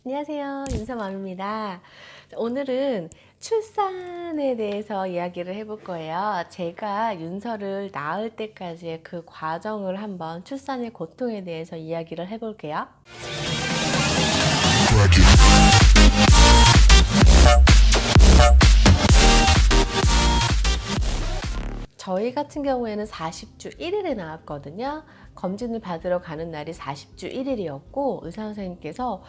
안녕하세요. 윤서맘입니다. 오늘은 출산에 대해서 이야기를 해볼 거예요. 제가 윤서를 낳을 때까지의 그 과정을 한번 출산의 고통에 대해서 이야기를 해볼게요. 저희 같은 경우에는 40주 1일에 나왔거든요. 검진을 받으러 가는 날이 40주 1일이었고 의사 선생님께서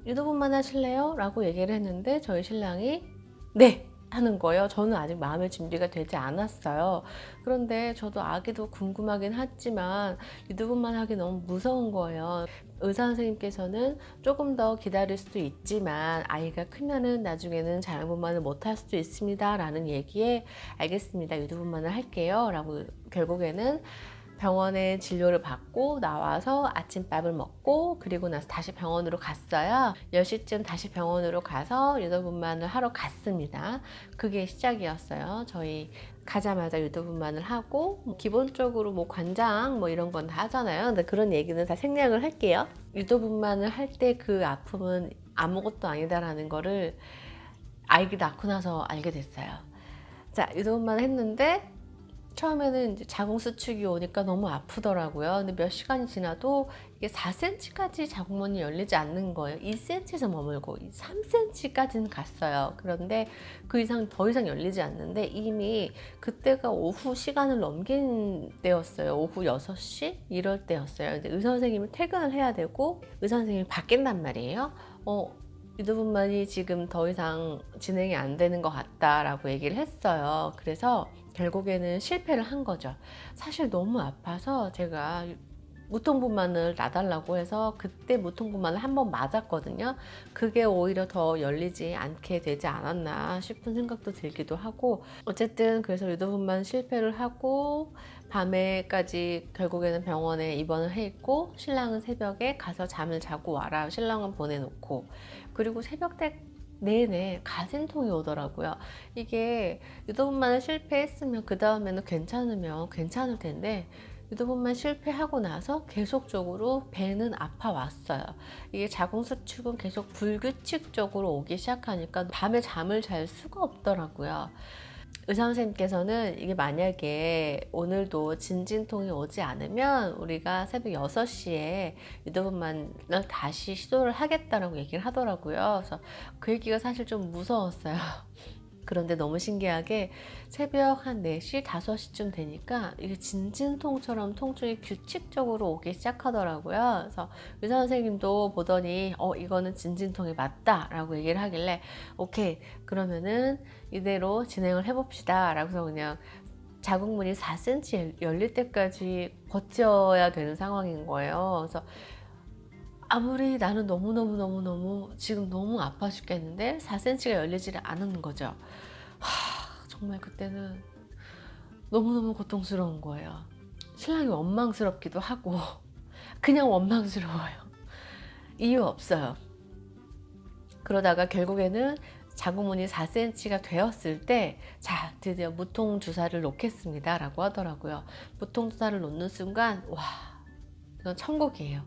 유도분만 하실래요? 라고 얘기를 했는데 저희 신랑이 네! 하는 거예요. 저는 아직 마음의 준비가 되지 않았어요. 그런데 저도 아기도 궁금하긴 하지만 유도분만 하기 너무 무서운 거예요. 의사 선생님께서는 조금 더 기다릴 수도 있지만 아이가 크면은 나중에는 자연분만을 못할 수도 있습니다 라는 얘기에 알겠습니다, 유도분만을 할게요 라고 결국에는 병원에 진료를 받고 나와서 아침밥을 먹고 그리고 나서 다시 병원으로 갔어요. 10시쯤 다시 병원으로 가서 유도분만을 하러 갔습니다. 그게 시작이었어요. 저희 가자마자 유도분만을 하고 기본적으로 관장 이런 건 다 하잖아요. 근데 그런 얘기는 다 생략을 할게요. 유도분만을 할 때 그 아픔은 아무것도 아니다라는 거를 아기 낳고 나서 알게 됐어요. 자, 유도분만을 했는데 처음에는 이제 자궁수축이 오니까 너무 아프더라고요. 근데 몇 시간이 지나도 이게 4cm까지 자궁문이 열리지 않는 거예요. 2cm에서 머물고 3cm까지는 갔어요. 그런데 그 이상 더 이상 열리지 않는데 이미 그때가 오후 시간을 넘긴 때였어요. 오후 6시 이럴 때였어요. 근데 의사 선생님은 퇴근을 해야 되고 의사 선생님이 바뀐단 말이에요. 유도분만이 지금 더 이상 진행이 안 되는 것 같다라고 얘기를 했어요. 그래서 결국에는 실패를 한 거죠. 사실 너무 아파서 제가 무통분만을 놔달라고 해서 그때 무통분만을 한번 맞았거든요. 그게 오히려 더 열리지 않게 되지 않았나 싶은 생각도 들기도 하고 어쨌든 그래서 유도분만 실패를 하고 밤에까지 결국에는 병원에 입원을 해 있고 신랑은 새벽에 가서 잠을 자고 와라 신랑은 보내놓고 그리고 새벽때 내내 가진통이 오더라고요. 이게 유도분만을 실패했으면 그 다음에는 괜찮으면 괜찮을 텐데 유도분만 실패하고 나서 계속적으로 배는 아파왔어요. 이게 자궁수축은 계속 불규칙적으로 오기 시작하니까 밤에 잠을 잘 수가 없더라고요. 의사 선생님께서는 이게 만약에 오늘도 진진통이 오지 않으면 우리가 새벽 6시에 유도분만을 다시 시도를 하겠다라고 얘기를 하더라고요. 그래서 그 얘기가 사실 좀 무서웠어요. 그런데 너무 신기하게 새벽 한 4시, 5시쯤 되니까 이게 진진통처럼 통증이 규칙적으로 오기 시작하더라고요. 그래서 의사 선생님도 보더니 이거는 진진통이 맞다 라고 얘기를 하길래 오케이, 그러면은 이대로 진행을 해봅시다 라고 해서 그냥 자궁문이 4cm 열릴 때까지 버텨야 되는 상황인 거예요. 그래서 아무리 나는 너무너무 지금 너무 아파 죽겠는데 4cm가 열리지를 않는 거죠. 정말 그때는 너무너무 고통스러운 거예요. 신랑이 원망스럽기도 하고 그냥 원망스러워요. 이유 없어요. 그러다가 결국에는 자궁문이 4cm가 되었을 때 자, 드디어 무통 주사를 놓겠습니다 라고 하더라고요. 무통 주사를 놓는 순간 와, 이건 천국이에요.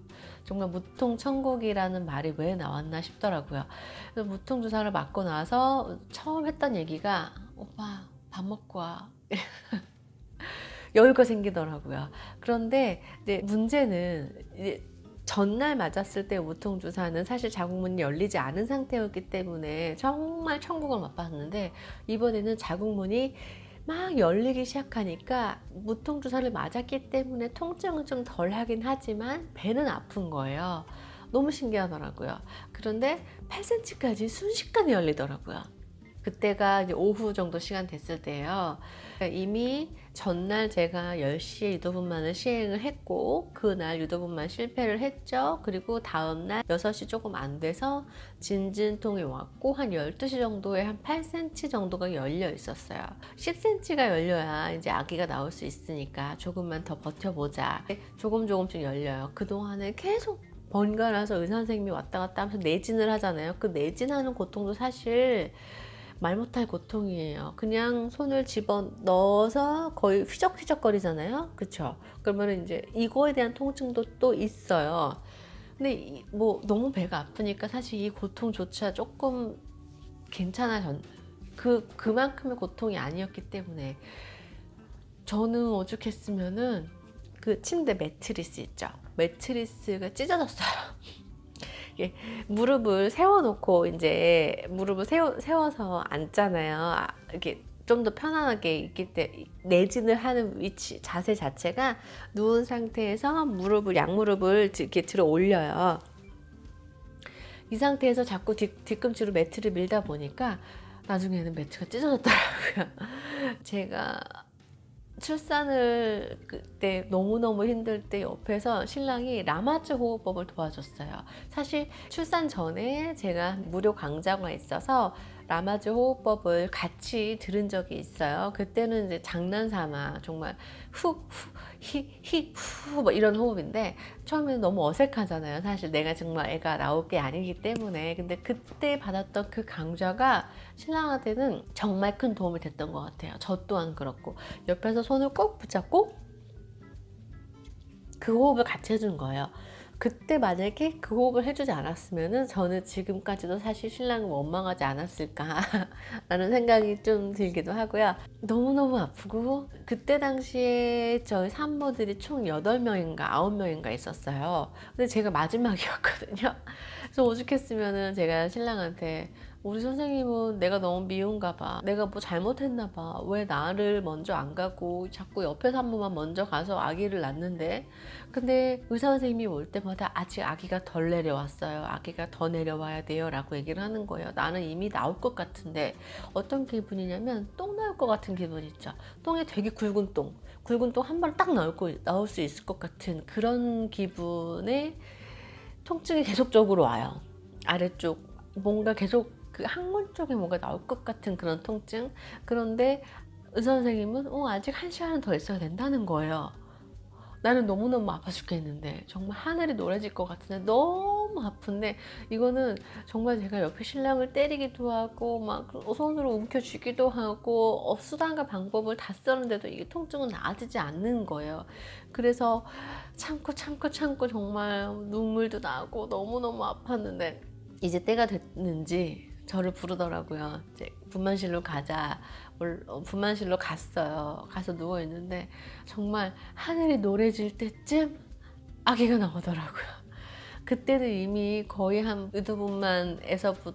정말 무통 천국이라는 말이 왜 나왔나 싶더라고요. 그래서 무통 주사를 맞고 나서 처음 했던 얘기가 오빠 밥 먹고 와. 여유가 생기더라고요. 그런데 이제 문제는 이제 전날 맞았을 때 무통 주사는 사실 자궁문이 열리지 않은 상태였기 때문에 정말 천국을 맛봤는데 이번에는 자궁문이 막 열리기 시작하니까 무통 주사를 맞았기 때문에 통증은 좀 덜 하긴 하지만 배는 아픈 거예요. 너무 신기하더라고요. 그런데 8cm까지 순식간에 열리더라고요. 그때가 이제 오후 정도 시간 됐을 때예요. 이미 전날 제가 10시에 유도분만을 시행을 했고 그날 유도분만 실패를 했죠. 그리고 다음날 6시 조금 안 돼서 진진통이 왔고 한 12시 정도에 한 8cm 정도가 열려 있었어요. 10cm가 열려야 이제 아기가 나올 수 있으니까 조금만 더 버텨보자. 조금씩 열려요. 그동안에 계속 번갈아서 의사 선생님이 왔다 갔다 하면서 내진을 하잖아요. 그 내진하는 고통도 사실 말 못할 고통이에요. 그냥 손을 집어 넣어서 거의 휘적휘적 거리잖아요. 그쵸? 그러면 이제 이거에 대한 통증도 또 있어요. 근데 뭐 너무 배가 아프니까 사실 이 고통조차 조금 괜찮아졌, 그만큼의 고통이 아니었기 때문에 저는 오죽했으면은 그 침대 매트리스 있죠. 매트리스가 찢어졌어요. 이게 무릎을 세워놓고 이제 무릎을 세워서 앉잖아요. 이렇게 좀 더 편안하게 있기 때 내진을 하는 위치 자세 자체가 누운 상태에서 양무릎을 이렇게 들어 올려요. 이 상태에서 자꾸 뒤꿈치로 매트를 밀다 보니까 나중에는 매트가 찢어졌더라고요. 제가 출산을 그때 너무너무 힘들 때 옆에서 신랑이 라마즈 호흡법을 도와줬어요. 사실 출산 전에 제가 무료 강좌가 있어서 라마즈 호흡법을 같이 들은 적이 있어요. 그때는 이제 장난삼아 정말 후 뭐 이런 호흡인데 처음에는 너무 어색하잖아요. 사실 내가 정말 애가 나올 게 아니기 때문에. 근데 그때 받았던 그 강좌가 신랑한테는 정말 큰 도움이 됐던 것 같아요. 저 또한 그렇고 옆에서 손을 꼭 붙잡고 그 호흡을 같이 해준 거예요. 그때 만약에 그 호흡을 해주지 않았으면 저는 지금까지도 사실 신랑을 원망하지 않았을까 라는 생각이 좀 들기도 하고요. 너무너무 아프고 그때 당시에 저희 산모들이 총 8명인가 9명인가 있었어요. 근데 제가 마지막이었거든요. 그래서 오죽했으면 제가 신랑한테 우리 선생님은 내가 너무 미운가 봐. 내가 뭐 잘못했나 봐. 왜 나를 먼저 안 가고 자꾸 옆에 산모만 먼저 가서 아기를 낳는데. 근데 의사 선생님이 올 때마다 아직 아기가 덜 내려왔어요. 아기가 더 내려와야 돼요. 라고 얘기를 하는 거예요. 나는 이미 나올 것 같은데 어떤 기분이냐면 똥 나올 것 같은 기분 있죠. 똥에 되게 굵은 똥 한 번 딱 나올 수 있을 것 같은 그런 기분의 통증이 계속적으로 와요. 아래쪽 뭔가 계속 그 항문 쪽에 뭔가 나올 것 같은 그런 통증. 그런데 의사 선생님은 아직 1시간은 더 있어야 된다는 거예요. 나는 너무너무 아파 죽겠는데 정말 하늘이 노래질 것 같은데 너무 아픈데 이거는 정말 제가 옆에 신랑을 때리기도 하고 막 손으로 움켜쥐기도 하고 수단과 방법을 다 썼는데도 이게 통증은 나아지지 않는 거예요. 그래서 참고 정말 눈물도 나고 너무너무 아팠는데 이제 때가 됐는지 저를 부르더라고요. 이제 분만실로 가자. 분만실로 갔어요. 가서 누워 있는데 정말 하늘이 노래질 때쯤 아기가 나오더라고요. 그때는 이미 거의 한 의료분만에서부터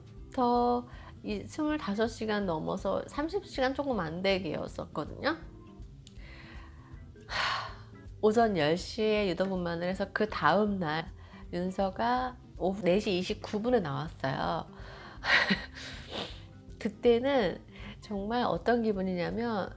25시간 넘어서 30시간 조금 안 되게였었거든요. 오전 10시에 유도분만을 해서 그 다음날 윤서가 오후 4시 29분에 나왔어요. 그때는 정말 어떤 기분이냐면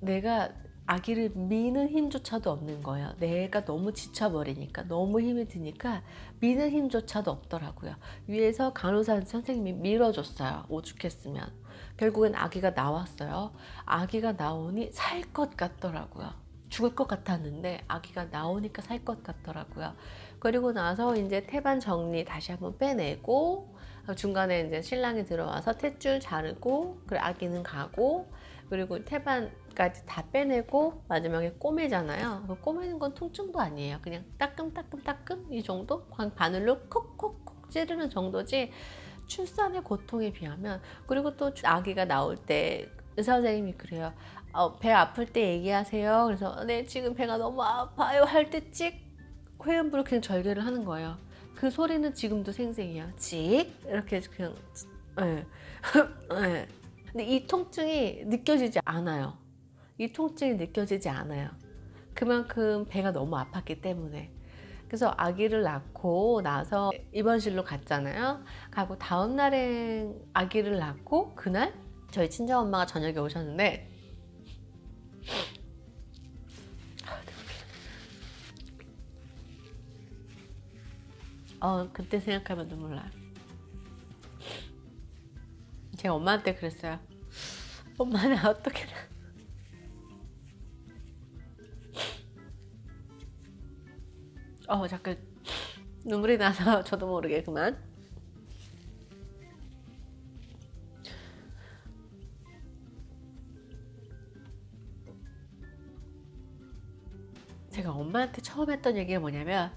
내가 아기를 미는 힘조차도 없는 거예요. 내가 너무 지쳐버리니까 너무 힘이 드니까 미는 힘조차도 없더라고요. 위에서 간호사 선생님이 밀어줬어요. 오죽했으면. 결국엔 아기가 나왔어요. 아기가 나오니 살 것 같더라고요. 죽을 것 같았는데 아기가 나오니까 살 것 같더라고요. 그리고 나서 이제 태반 정리 다시 한번 빼내고 중간에 이제 신랑이 들어와서 탯줄 자르고 그리고 아기는 가고 그리고 태반까지 다 빼내고 마지막에 꼬매잖아요. 꼬매는 건 통증도 아니에요. 그냥 따끔 이 정도? 바늘로 콕콕콕 찌르는 정도지 출산의 고통에 비하면. 그리고 또 아기가 나올 때 의사 선생님이 그래요. 배 아플 때 얘기하세요. 그래서 네 지금 배가 너무 아파요 할 때 찍 회음부를 그냥 절개를 하는 거예요. 그 소리는 지금도 생생해요. 찍 이렇게 그냥 네. 네. 근데 이 통증이 느껴지지 않아요. 이 통증이 느껴지지 않아요. 그만큼 배가 너무 아팠기 때문에. 그래서 아기를 낳고 나서 입원실로 갔잖아요. 가고 다음 날에 아기를 낳고 그날 저희 친정엄마가 저녁에 오셨는데 그때 생각하면 눈물 나요. 제가 엄마한테 그랬어요. 엄마는 어떻게 자꾸 눈물이 나서 저도 모르게 그만. 제가 엄마한테 처음 했던 얘기가 뭐냐면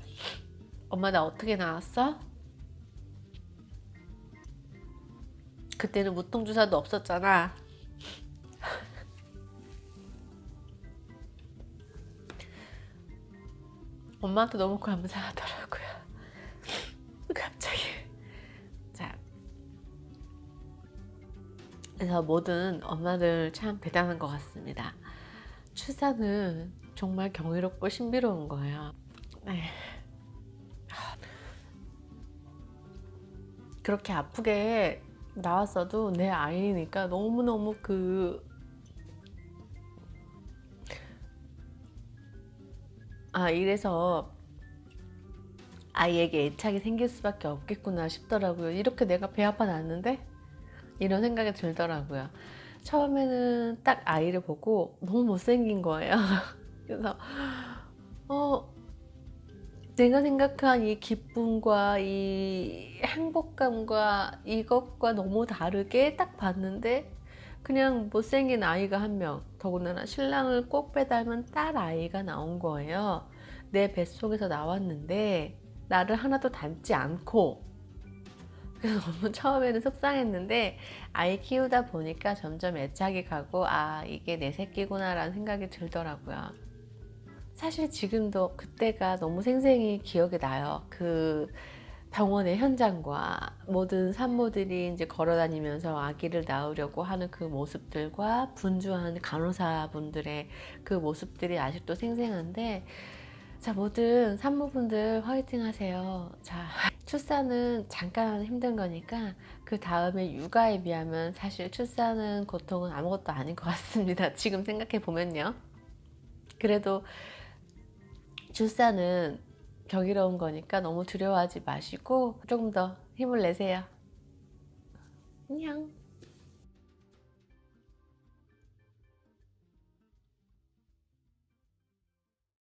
엄마 나 어떻게 나왔어? 그때는 무통주사도 없었잖아. 엄마한테 너무 감사하더라고요. 갑자기. 자, 그래서 모든 엄마들 참 대단한 것 같습니다. 출산은 정말 경이롭고 신비로운 거예요. 네. 그렇게 아프게 나왔어도 내 아이니까 너무너무 이래서 아이에게 애착이 생길 수밖에 없겠구나 싶더라고요. 이렇게 내가 배 아파 났는데? 이런 생각이 들더라고요. 처음에는 딱 아이를 보고 너무 못생긴 거예요. 그래서 내가 생각한 이 기쁨과 이 행복감과 이것과 너무 다르게 딱 봤는데 그냥 못생긴 아이가 한 명, 더군다나 신랑을 꼭 빼닮은 딸 아이가 나온 거예요. 내 뱃속에서 나왔는데 나를 하나도 닮지 않고. 그래서 너무 처음에는 속상했는데 아이 키우다 보니까 점점 애착이 가고 아 이게 내 새끼구나 라는 생각이 들더라고요. 사실 지금도 그때가 너무 생생히 기억이 나요. 그 병원의 현장과 모든 산모들이 이제 걸어 다니면서 아기를 낳으려고 하는 그 모습들과 분주한 간호사분들의 그 모습들이 아직도 생생한데, 자, 모든 산모분들 화이팅 하세요. 자, 출산은 잠깐 힘든 거니까 그 다음에 육아에 비하면 사실 출산은 고통은 아무것도 아닌 것 같습니다. 지금 생각해 보면요. 그래도 출산은 경이로운 거니까 너무 두려워하지 마시고 조금 더 힘을 내세요. 안녕.